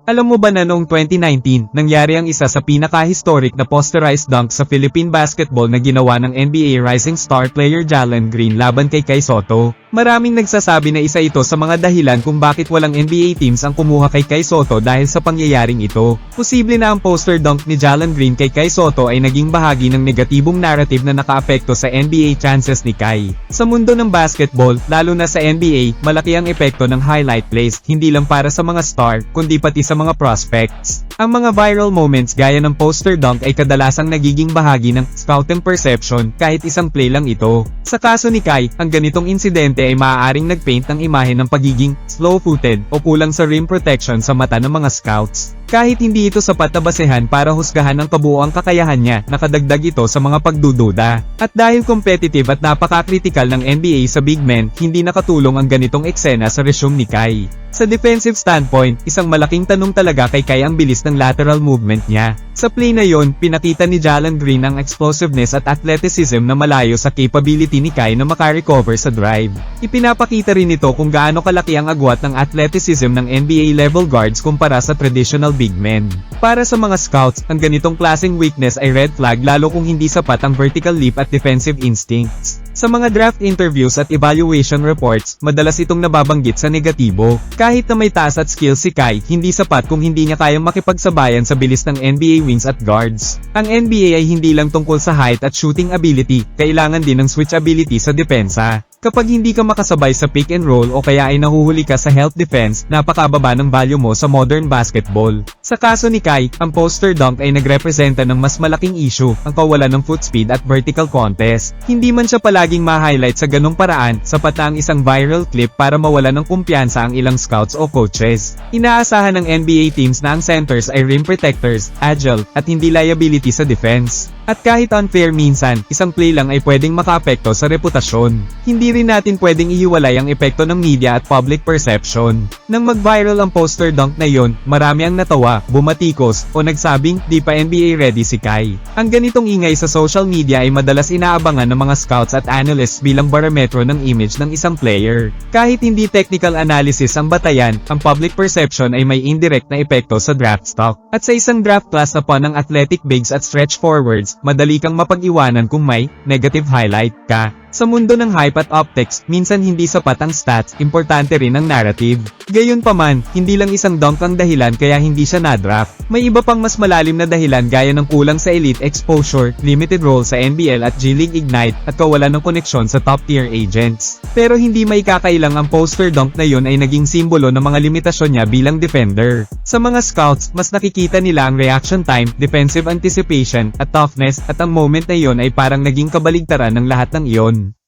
Alam mo ba na noong 2019, nangyari ang isa sa pinaka-historic na posterized dunk sa Philippine basketball na ginawa ng NBA rising star player Jalen Green laban kay Kai Sotto? Maraming nagsasabi na isa ito sa mga dahilan kung bakit walang NBA teams ang kumuha kay Kai Sotto dahil sa pangyayaring ito. Posible na ang poster dunk ni Jalen Green kay Kai Sotto ay naging bahagi ng negatibong narrative na nakaapekto sa NBA chances ni Kai. Sa mundo ng basketball, lalo na sa NBA, malaki ang epekto ng highlight plays, hindi lang para sa mga star, kundi pati sa mga prospects. Ang mga viral moments gaya ng poster dunk ay kadalasang nagiging bahagi ng scouting perception kahit isang play lang ito. Sa kaso ni Kai, ang ganitong insidente ay maaaring nagpaint ng imahe ng pagiging slow-footed o kulang sa rim protection sa mata ng mga scouts. Kahit hindi ito sapat na basehan para husgahan ang kabuuang kakayahan niya, nakadagdag ito sa mga pagdududa. At dahil competitive at napaka-critical ng NBA sa big men, hindi nakatulong ang ganitong eksena sa resume ni Kai. Sa defensive standpoint, isang malaking tanong talaga kay Kai ang bilis ng lateral movement niya. Sa play na yon, pinakita ni Jalen Green ang explosiveness at athleticism na malayo sa capability ni Kai na makarecover sa drive. Ipinapakita rin ito kung gaano kalaki ang agwat ng athleticism ng NBA level guards kumpara sa traditional big men. Para sa mga scouts, ang ganitong klaseng weakness ay red flag lalo kung hindi sapat ang vertical leap at defensive instincts. Sa mga draft interviews at evaluation reports, madalas itong nababanggit sa negatibo. Kahit na may taas at skills si Kai, hindi sapat kung hindi niya kayang makipagsabayan sa bilis ng NBA wings at guards. Ang NBA ay hindi lang tungkol sa height at shooting ability, kailangan din ng switch ability sa depensa. Kapag hindi ka makasabay sa pick and roll o kaya ay nahuhuli ka sa help defense, napakababa ng value mo sa modern basketball. Sa kaso ni Kai, ang poster dunk ay nagrepresenta ng mas malaking issue, ang kawalan ng foot speed at vertical contest. Hindi man siya palaging ma-highlight sa ganong paraan, sapat na ang isang viral clip para mawala ng kumpiyansa ang ilang scouts o coaches. Inaasahan ng NBA teams na ang centers ay rim protectors, agile, at hindi liability sa defense. At kahit unfair minsan, isang play lang ay pwedeng makaapekto sa reputasyon. Hindi rin natin pwedeng ihiwalay ang epekto ng media at public perception. Nang mag-viral ang poster dunk na yon, marami ang natawa, bumatikos, o nagsabing, di pa NBA ready si Kai. Ang ganitong ingay sa social media ay madalas inaabangan ng mga scouts at analysts bilang barometro ng image ng isang player. Kahit hindi technical analysis ang batayan, ang public perception ay may indirect na epekto sa draft stock. At sa isang draft class na po ng athletic bigs at stretch forwards, madali kang mapag-iwanan kung may negative highlight ka. Sa mundo ng hype at optics, minsan hindi sapat ang stats, importante rin ang narrative. Gayunpaman, hindi lang isang dunk ang dahilan kaya hindi siya na-draft. May iba pang mas malalim na dahilan gaya ng kulang sa elite exposure, limited role sa NBL at G-League Ignite, at kawalan ng koneksyon sa top-tier agents. Pero hindi may kakailang ang poster dunk na yon ay naging simbolo ng mga limitasyon niya bilang defender. Sa mga scouts, mas nakikita nila ang reaction time, defensive anticipation, at toughness, at ang moment na yon ay parang naging kabaligtaran ng lahat ng iyon.